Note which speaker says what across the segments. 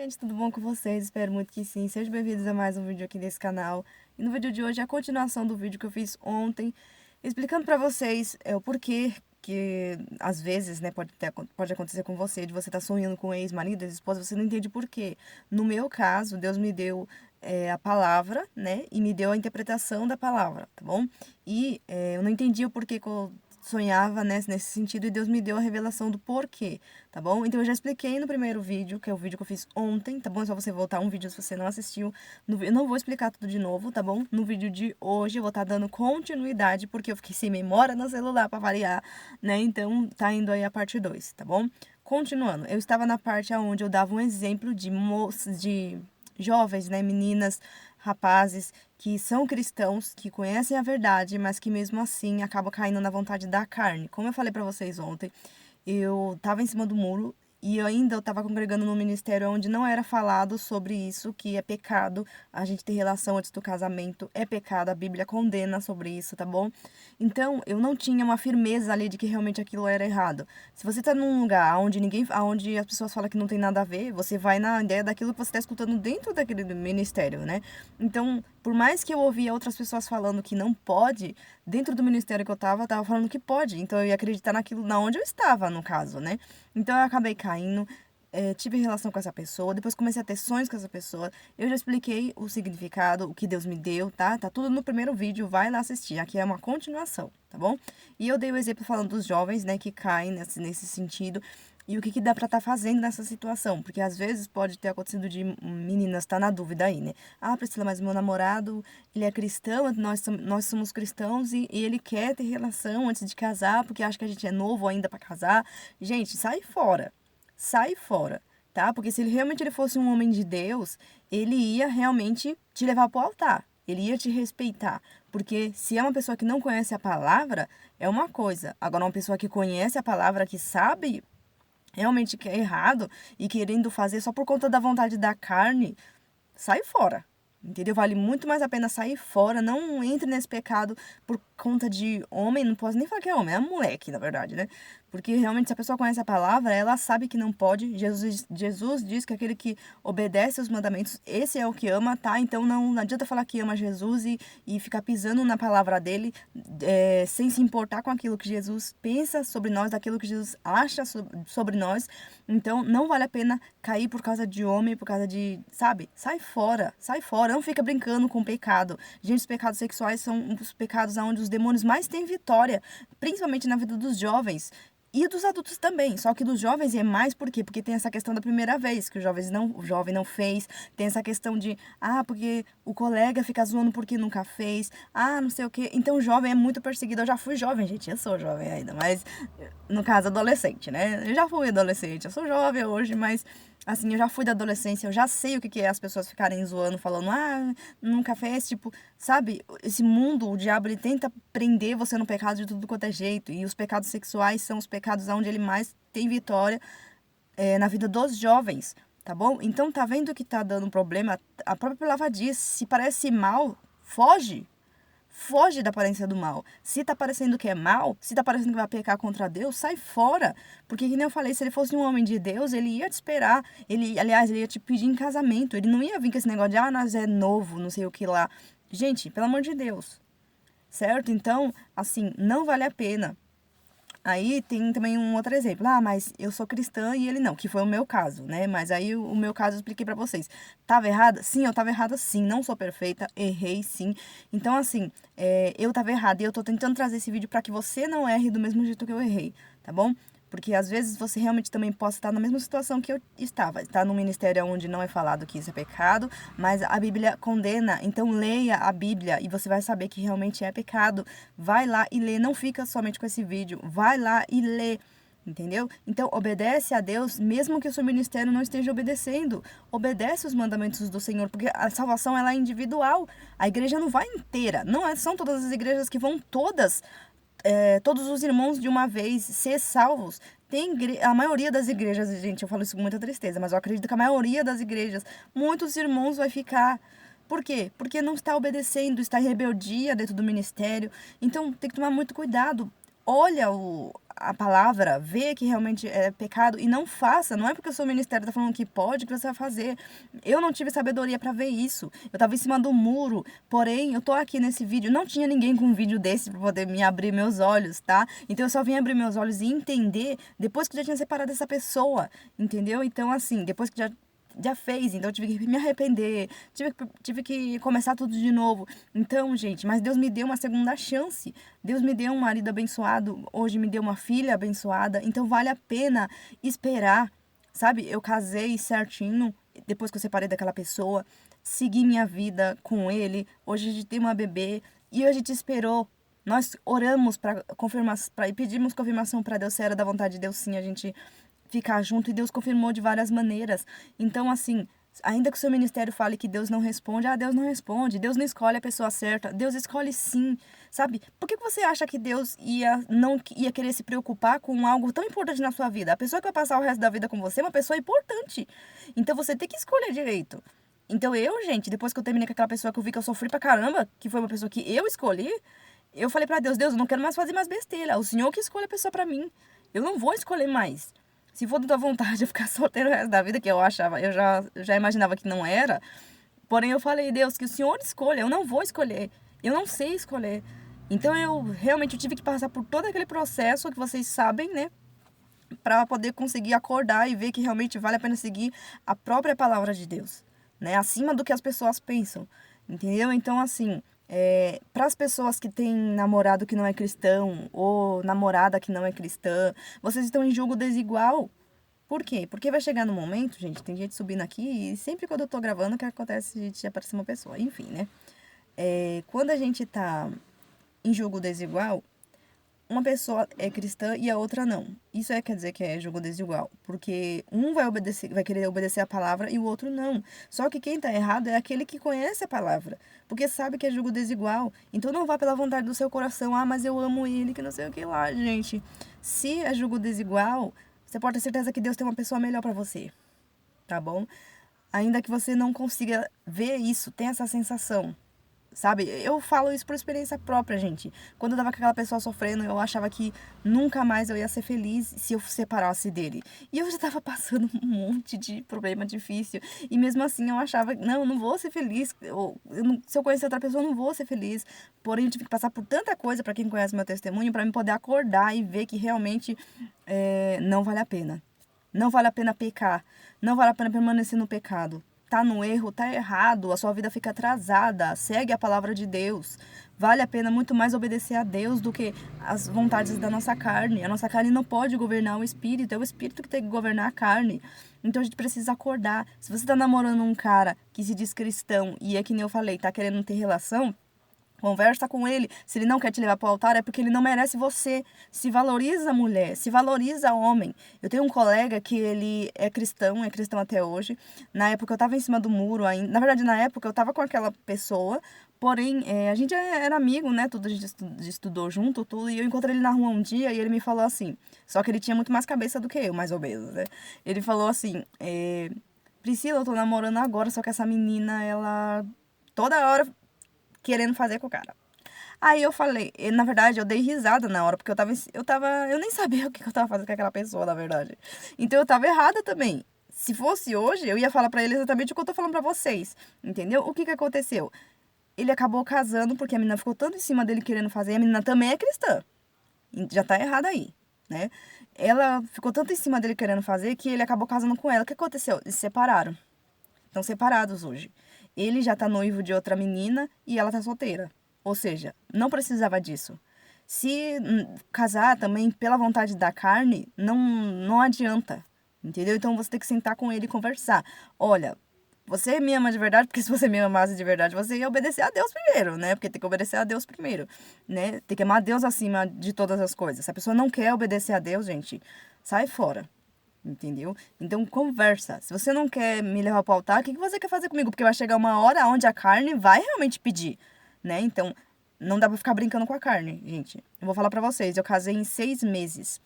Speaker 1: gente, tudo bom com vocês? Espero muito que sim. Sejam bem-vindos a mais um vídeo aqui desse canal. E no vídeo de hoje é a continuação do vídeo que eu fiz ontem, explicando pra vocês o porquê que às vezes, né, pode acontecer com você, de você estar sonhando com ex-marido, ex-esposa, você não entende por quê. No meu caso, Deus me deu a palavra, né, e me deu a interpretação da palavra, tá bom? E eu não entendi o porquê que eu sonhava, né, nesse sentido, e Deus me deu a revelação do porquê, tá bom? Então eu já expliquei no primeiro vídeo, que é o vídeo que eu fiz ontem, tá bom? É só você voltar um vídeo se você não assistiu. Eu não vou explicar tudo de novo, tá bom? No vídeo de hoje eu vou estar dando continuidade, porque eu fiquei sem memória no celular pra variar, né? Então tá indo aí a parte 2, tá bom? Continuando, eu estava na parte onde eu dava um exemplo de moças, de jovens, né, meninas, rapazes que são cristãos, que conhecem a verdade, mas que mesmo assim acabam caindo na vontade da carne. Como eu falei pra vocês ontem, eu tava em cima do muro e eu tava congregando num ministério onde não era falado sobre isso, que é pecado a gente ter relação antes do casamento, é pecado, a Bíblia condena sobre isso, tá bom? Então, eu não tinha uma firmeza ali de que realmente aquilo era errado. Se você tá num lugar onde as pessoas falam que não tem nada a ver, você vai na ideia daquilo que você tá escutando dentro daquele ministério, né? Então, por mais que eu ouvia outras pessoas falando que não pode, dentro do ministério que eu tava falando que pode. Então, eu ia acreditar naquilo, na onde eu estava, no caso, né? Então, eu acabei caindo, tive relação com essa pessoa, depois comecei a ter sonhos com essa pessoa. Eu já expliquei o significado, o que Deus me deu, tá? Tá tudo no primeiro vídeo, vai lá assistir. Aqui é uma continuação, tá bom? E eu dei o exemplo falando dos jovens, né, que caem nesse sentido. E o que dá pra estar fazendo nessa situação? Porque às vezes pode ter acontecido de meninas tá na dúvida aí, né? Ah, Priscila, mas meu namorado, ele é cristão, nós somos cristãos e ele quer ter relação antes de casar, porque acha que a gente é novo ainda pra casar. Gente, sai fora. Sai fora, tá? Porque se ele realmente ele fosse um homem de Deus, ele ia realmente te levar pro altar. Ele ia te respeitar. Porque se é uma pessoa que não conhece a palavra, é uma coisa. Agora, uma pessoa que conhece a palavra, que sabe realmente que é errado e querendo fazer só por conta da vontade da carne, sai fora. Entendeu? Vale muito mais a pena sair fora, não entre nesse pecado por conta de homem, não posso nem falar que é homem, é moleque, na verdade, né? Porque realmente se a pessoa conhece a palavra, ela sabe que não pode. Jesus diz que aquele que obedece aos mandamentos, esse é o que ama, tá? Então não adianta falar que ama Jesus e ficar pisando na palavra dele, sem se importar com aquilo que Jesus pensa sobre nós, daquilo que Jesus acha sobre nós. Então não vale a pena cair por causa de homem, por causa de, sabe? Sai fora, sai fora. Não fica brincando com o pecado. Gente, os pecados sexuais são os pecados onde os demônios mais têm vitória, principalmente na vida dos jovens. E dos adultos também, só que dos jovens é mais por quê? Porque tem essa questão da primeira vez, que o jovem não fez, tem essa questão de, porque o colega fica zoando porque nunca fez, não sei o quê. Então o jovem é muito perseguido. Eu já fui jovem, gente, eu sou jovem ainda, mas no caso adolescente, né? Eu já fui adolescente, eu sou jovem hoje, mas assim, eu já fui da adolescência, eu já sei o que é as pessoas ficarem zoando, falando, nunca fez, tipo, sabe? Esse mundo, o diabo, ele tenta prender você no pecado de tudo quanto é jeito, e os pecados sexuais são os pecados onde ele mais tem vitória na vida dos jovens, tá bom? Então, tá vendo que tá dando um problema? A própria palavra diz, se parece mal, foge. Foge da aparência do mal. Se tá parecendo que é mal, se tá parecendo que vai pecar contra Deus, sai fora. Porque, como eu falei, se ele fosse um homem de Deus, ele ia te esperar. Aliás, ele ia te pedir em casamento. Ele não ia vir com esse negócio de, nós é novo, não sei o que lá. Gente, pelo amor de Deus. Certo? Então, assim, não vale a pena. Aí tem também um outro exemplo. Mas eu sou cristã e ele não, que foi o meu caso, né? Mas aí o meu caso eu expliquei pra vocês. Tava errada? Sim, eu tava errada sim. Não sou perfeita, errei sim. Então, assim, eu tava errada e eu tô tentando trazer esse vídeo pra que você não erre do mesmo jeito que eu errei, tá bom? Porque às vezes você realmente também possa estar na mesma situação que eu estava. Está num ministério onde não é falado que isso é pecado, mas a Bíblia condena. Então leia a Bíblia e você vai saber que realmente é pecado. Vai lá e lê, não fica somente com esse vídeo. Vai lá e lê. Entendeu? Então, obedece a Deus, mesmo que o seu ministério não esteja obedecendo. Obedece os mandamentos do Senhor, porque a salvação ela é individual. A igreja não vai inteira. Não são todas as igrejas que vão todos os irmãos de uma vez ser salvos. A maioria das igrejas, gente, eu falo isso com muita tristeza, mas eu acredito que a maioria das igrejas, muitos irmãos vai ficar. Por quê? Porque não está obedecendo, está em rebeldia dentro do ministério. Então, tem que tomar muito cuidado. olha a palavra, vê que realmente é pecado e não faça. Não é porque o seu ministério está falando que pode que você vai fazer. Eu não tive sabedoria para ver isso. Eu estava em cima do muro, porém eu tô aqui nesse vídeo. Não tinha ninguém com um vídeo desse para poder me abrir meus olhos, tá? Então eu só vim abrir meus olhos e entender depois que eu já tinha separado essa pessoa, entendeu? Então assim, depois que já fez, então eu tive que me arrepender, tive que começar tudo de novo. Então, gente, mas Deus me deu uma segunda chance. Deus me deu um marido abençoado, hoje me deu uma filha abençoada, então vale a pena esperar, sabe? Eu casei certinho, depois que eu separei daquela pessoa, segui minha vida com ele, hoje a gente tem uma bebê e a gente esperou. Nós oramos para confirmar, e pedimos confirmação para Deus se era da vontade de Deus, sim, a gente ficar junto, e Deus confirmou de várias maneiras. Então, assim, ainda que o seu ministério fale que Deus não responde, Deus não responde, Deus não escolhe a pessoa certa, Deus escolhe sim, sabe? Por que você acha que Deus não ia querer se preocupar com algo tão importante na sua vida? A pessoa que vai passar o resto da vida com você é uma pessoa importante, então você tem que escolher direito. Então gente, depois que eu terminei com aquela pessoa que eu vi que eu sofri pra caramba, que foi uma pessoa que eu escolhi, eu falei pra Deus, eu não quero mais fazer mais besteira, o Senhor que escolhe a pessoa pra mim, eu não vou escolher mais. Se for da tua vontade eu ficar solteiro o resto da vida, que eu achava, eu já imaginava que não era. Porém, eu falei, Deus, que o Senhor escolha, eu não vou escolher. Eu não sei escolher. Então, eu realmente tive que passar por todo aquele processo que vocês sabem, né? Para poder conseguir acordar e ver que realmente vale a pena seguir a própria palavra de Deus, né? Acima do que as pessoas pensam, entendeu? Então, assim, para as pessoas que têm namorado que não é cristão ou namorada que não é cristã, vocês estão em julgo desigual. Por quê? Porque vai chegar no momento, gente, tem gente subindo aqui e sempre quando eu tô gravando, o que acontece? A gente aparece uma pessoa, enfim, né? Quando a gente tá em julgo desigual, uma pessoa é cristã e a outra não. Isso quer dizer que é julgo desigual, porque um vai obedecer, vai querer obedecer a palavra e o outro não. Só que quem tá errado é aquele que conhece a palavra, porque sabe que é julgo desigual. Então não vá pela vontade do seu coração, mas eu amo ele, que não sei o que lá, gente. Se é julgo desigual, você pode ter certeza que Deus tem uma pessoa melhor para você, tá bom? Ainda que você não consiga ver isso, tem essa sensação. Sabe? Eu falo isso por experiência própria, gente. Quando eu tava com aquela pessoa sofrendo, eu achava que nunca mais eu ia ser feliz se eu separasse dele. E eu já tava passando um monte de problema difícil. E mesmo assim eu achava, não vou ser feliz. Se eu conhecer outra pessoa, eu não vou ser feliz. Porém, eu tive que passar por tanta coisa, para quem conhece meu testemunho, para me poder acordar e ver que realmente não vale a pena. Não vale a pena pecar. Não vale a pena permanecer no pecado. Tá no erro, tá errado, a sua vida fica atrasada. Segue a palavra de Deus. Vale a pena muito mais obedecer a Deus do que as vontades da nossa carne. A nossa carne não pode governar o espírito, é o espírito que tem que governar a carne. Então a gente precisa acordar. Se você tá namorando um cara que se diz cristão e que nem eu falei, tá querendo ter relação, conversa com ele. Se ele não quer te levar para o altar, é porque ele não merece você. Se valoriza a mulher, se valoriza o homem. Eu tenho um colega que ele é cristão até hoje. Na época eu estava em cima do muro ainda. Na verdade, na época eu estava com aquela pessoa, porém, a gente era amigo, né? Tudo, a gente estudou junto, tudo. E eu encontrei ele na rua um dia e ele me falou assim. Só que ele tinha muito mais cabeça do que eu, mais ou menos, né? Ele falou assim: Priscila, eu tô namorando agora, só que essa menina, ela toda hora querendo fazer com o cara. Aí eu falei, na verdade, eu dei risada na hora, porque eu nem sabia o que eu tava fazendo com aquela pessoa, na verdade. Então eu tava errada também. Se fosse hoje, eu ia falar pra ele exatamente o que eu tô falando pra vocês, entendeu? O que aconteceu? Ele acabou casando porque a menina ficou tanto em cima dele querendo fazer, a menina também é cristã. Já tá errada aí, né? Ela ficou tanto em cima dele querendo fazer que ele acabou casando com ela. O que aconteceu? Eles se separaram. Estão separados hoje. Ele já tá noivo de outra menina e ela tá solteira. Ou seja, não precisava disso. Se casar também pela vontade da carne, não adianta. Entendeu? Então você tem que sentar com ele e conversar. Olha, você me ama de verdade, porque se você me amasse de verdade, você ia obedecer a Deus primeiro, né? Porque tem que obedecer a Deus primeiro, né? Tem que amar Deus acima de todas as coisas. Se a pessoa não quer obedecer a Deus, gente, sai fora. Entendeu? Então conversa. Se você não quer me levar para o altar, o que você quer fazer comigo? Porque vai chegar uma hora onde a carne vai realmente pedir, né? Então não dá para ficar brincando com a carne, gente. Eu vou falar para vocês, eu casei em 6 meses.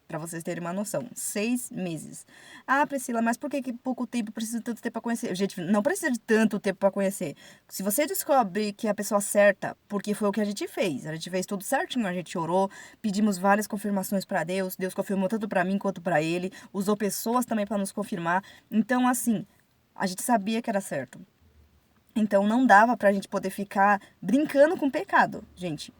Speaker 1: Pra vocês terem uma noção. 6 meses. Ah, Priscila, mas por que pouco tempo precisa de tanto tempo pra conhecer? Gente, não precisa de tanto tempo pra conhecer. Se você descobre que é a pessoa certa, porque foi o que a gente fez. A gente fez tudo certinho, a gente orou, pedimos várias confirmações pra Deus. Deus confirmou tanto pra mim quanto pra ele. Usou pessoas também pra nos confirmar. Então, assim, a gente sabia que era certo. Então, não dava pra gente poder ficar brincando com o pecado, gente.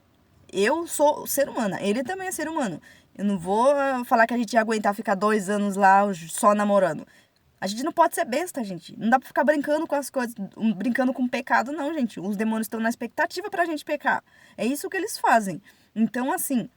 Speaker 1: Eu sou ser humana, ele também é ser humano. Eu não vou falar que a gente ia aguentar ficar 2 anos lá só namorando. A gente não pode ser besta, gente. Não dá pra ficar brincando com as coisas, brincando com o pecado, não, gente. Os demônios estão na expectativa pra gente pecar. É isso que eles fazem. Então, assim,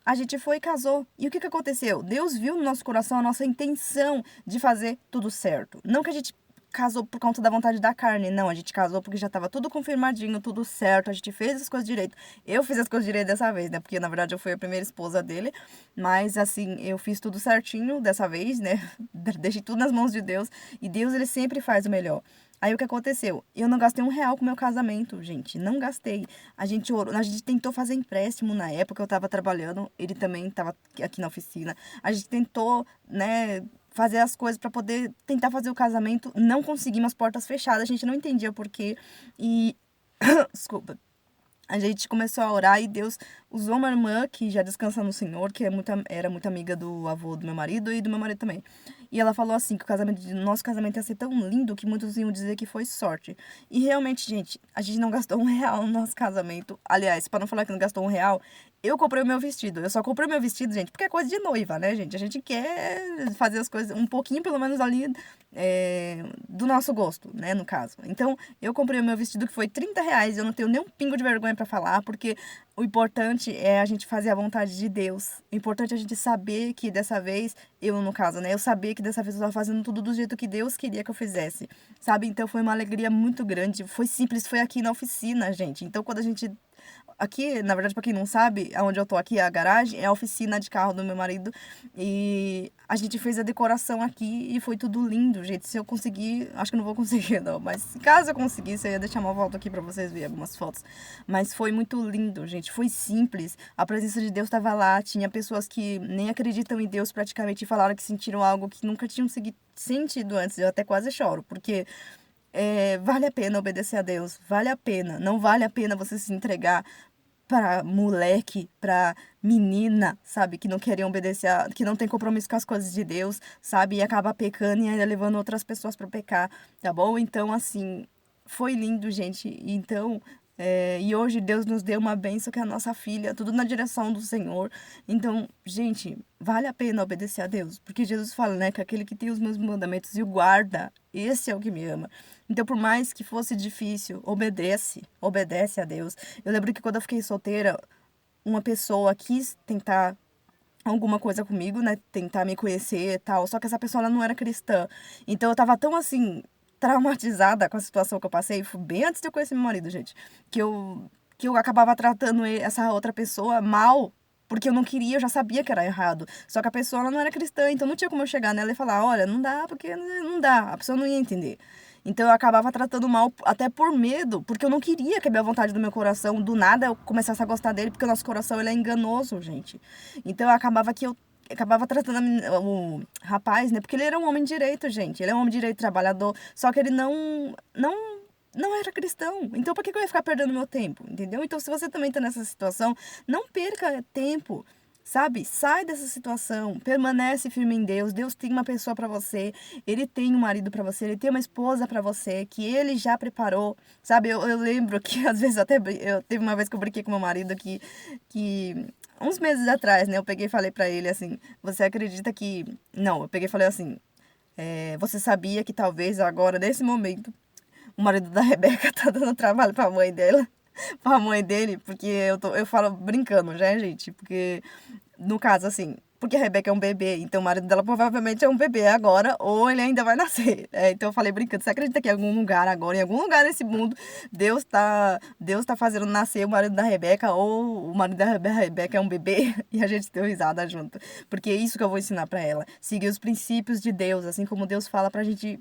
Speaker 1: a gente foi e casou. E o que aconteceu? Deus viu no nosso coração a nossa intenção de fazer tudo certo. Não que a gente casou por conta da vontade da carne. Não, a gente casou porque já estava tudo confirmadinho, tudo certo. A gente fez as coisas direito. Eu fiz as coisas direito dessa vez, né? Porque, na verdade, eu fui a primeira esposa dele. Mas, assim, eu fiz tudo certinho dessa vez, né? Deixei tudo nas mãos de Deus. E Deus, ele sempre faz o melhor. Aí o que aconteceu? Eu não gastei R$ 1 com meu casamento, gente. Não gastei. A gente orou, a gente tentou fazer empréstimo na época, eu tava trabalhando, ele também tava aqui na oficina. A gente tentou, né, fazer as coisas para poder tentar fazer o casamento. Não conseguimos, as portas fechadas, a gente não entendia por quê. E desculpa. A gente começou a orar e Deus usou uma irmã que já descansa no Senhor, que era muito amiga do avô do meu marido e do meu marido também. E ela falou assim, que nosso casamento ia ser tão lindo que muitos iam dizer que foi sorte. E realmente, gente, a gente não gastou R$ 1 no nosso casamento. Aliás, para não falar que não gastou R$ 1, eu comprei o meu vestido. Eu só comprei o meu vestido, gente, porque é coisa de noiva, né, gente? A gente quer fazer as coisas um pouquinho, pelo menos ali, do nosso gosto, né, no caso. Então, eu comprei o meu vestido que foi R$ 30. Eu não tenho nem um pingo de vergonha pra falar, porque o importante é a gente fazer a vontade de Deus. O importante é a gente saber que dessa vez, eu no caso, né, eu sabia que dessa vez eu estava fazendo tudo do jeito que Deus queria que eu fizesse, sabe? Então, foi uma alegria muito grande. Foi simples, foi aqui na oficina, gente. Então, quando a gente aqui, na verdade, pra quem não sabe, onde eu tô aqui, a garagem, é a oficina de carro do meu marido. E a gente fez a decoração aqui e foi tudo lindo, gente. Se eu conseguir, acho que não vou conseguir, não. Mas caso eu conseguisse, eu ia deixar uma volta aqui pra vocês verem algumas fotos. Mas foi muito lindo, gente. Foi simples. A presença de Deus estava lá. Tinha pessoas que nem acreditam em Deus praticamente e falaram que sentiram algo que nunca tinham sentido antes. Eu até quase choro, porque vale a pena obedecer a Deus. Vale a pena. Não vale a pena você se entregar para moleque, para menina, sabe, que não querem obedecer, que não tem compromisso com as coisas de Deus, sabe, e acaba pecando e ainda levando outras pessoas para pecar, tá bom? Então, assim, foi lindo, gente. Então, e hoje Deus nos deu uma bênção que é a nossa filha, tudo na direção do Senhor. Então, gente, vale a pena obedecer a Deus, porque Jesus fala, né, que aquele que tem os meus mandamentos e o guarda, esse é o que me ama. Então, por mais que fosse difícil, obedece a Deus. Eu lembro que quando eu fiquei solteira, uma pessoa quis tentar alguma coisa comigo, né? Tentar me conhecer e tal. Só que essa pessoa ela não era cristã. Então eu tava tão assim, traumatizada com a situação que eu passei. Foi bem antes de eu conhecer meu marido, gente. Que eu acabava tratando essa outra pessoa mal. Porque eu não queria, eu já sabia que era errado. Só que a pessoa ela não era cristã, então não tinha como eu chegar nela e falar, olha, não dá, porque não dá. A pessoa não ia entender. Então eu acabava tratando mal até por medo, porque eu não queria que a minha vontade do meu coração, do nada, eu começasse a gostar dele, porque o nosso coração ele é enganoso, gente. Então eu acabava tratando o rapaz, né? Porque ele era um homem de direito, gente. Ele é um homem de direito trabalhador, só que ele não era cristão. Então por que eu ia ficar perdendo meu tempo, entendeu? Então se você também tá nessa situação, não perca tempo. Sabe? Sai dessa situação, permanece firme em Deus. Deus tem uma pessoa pra você, ele tem um marido pra você, ele tem uma esposa pra você que ele já preparou. Sabe? Eu lembro que às vezes eu teve uma vez que eu brinquei com meu marido que uns meses atrás, né, eu peguei e falei pra ele assim: "Você acredita que não, eu peguei e falei assim: você sabia que talvez agora nesse momento o marido da Rebeca tá dando trabalho pra mãe dela?" Pra mãe dele, porque eu falo brincando, já, gente, porque no caso, assim, porque a Rebeca é um bebê, então o marido dela provavelmente é um bebê agora, ou ele ainda vai nascer. Então eu falei brincando, você acredita que em algum lugar agora, em algum lugar nesse mundo, Deus tá fazendo nascer o marido da Rebeca, ou o marido da Rebeca é um bebê? E a gente deu risada junto. Porque é isso que eu vou ensinar pra ela. Seguir os princípios de Deus, assim como Deus fala pra gente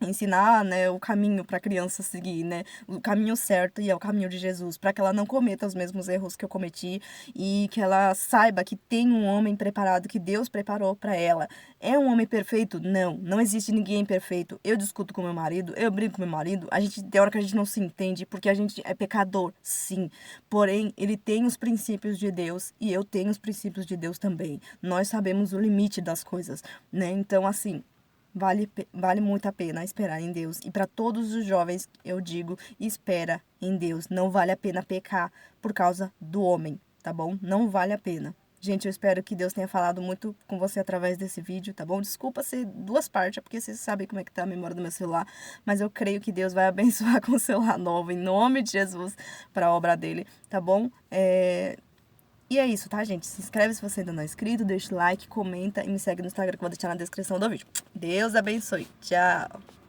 Speaker 1: ensinar, né, o caminho para a criança seguir, né, o caminho certo, e é o caminho de Jesus, para que ela não cometa os mesmos erros que eu cometi e que ela saiba que tem um homem preparado, que Deus preparou para ela. É um homem perfeito? Não, não existe ninguém perfeito. Eu discuto com meu marido, eu brigo com meu marido, a gente tem hora que a gente não se entende porque a gente é pecador, sim. Porém, ele tem os princípios de Deus e eu tenho os princípios de Deus também. Nós sabemos o limite das coisas, né? Então, assim, vale muito a pena esperar em Deus. E para todos os jovens, eu digo, espera em Deus. Não vale a pena pecar por causa do homem, tá bom? Não vale a pena. Gente, eu espero que Deus tenha falado muito com você através desse vídeo, tá bom? Desculpa ser duas partes, é porque vocês sabem como é que tá a memória do meu celular, mas eu creio que Deus vai abençoar com o celular novo, em nome de Jesus, para a obra dele, tá bom? E é isso, tá, gente? Se inscreve se você ainda não é inscrito, deixa o like, comenta e me segue no Instagram que eu vou deixar na descrição do vídeo. Deus abençoe. Tchau!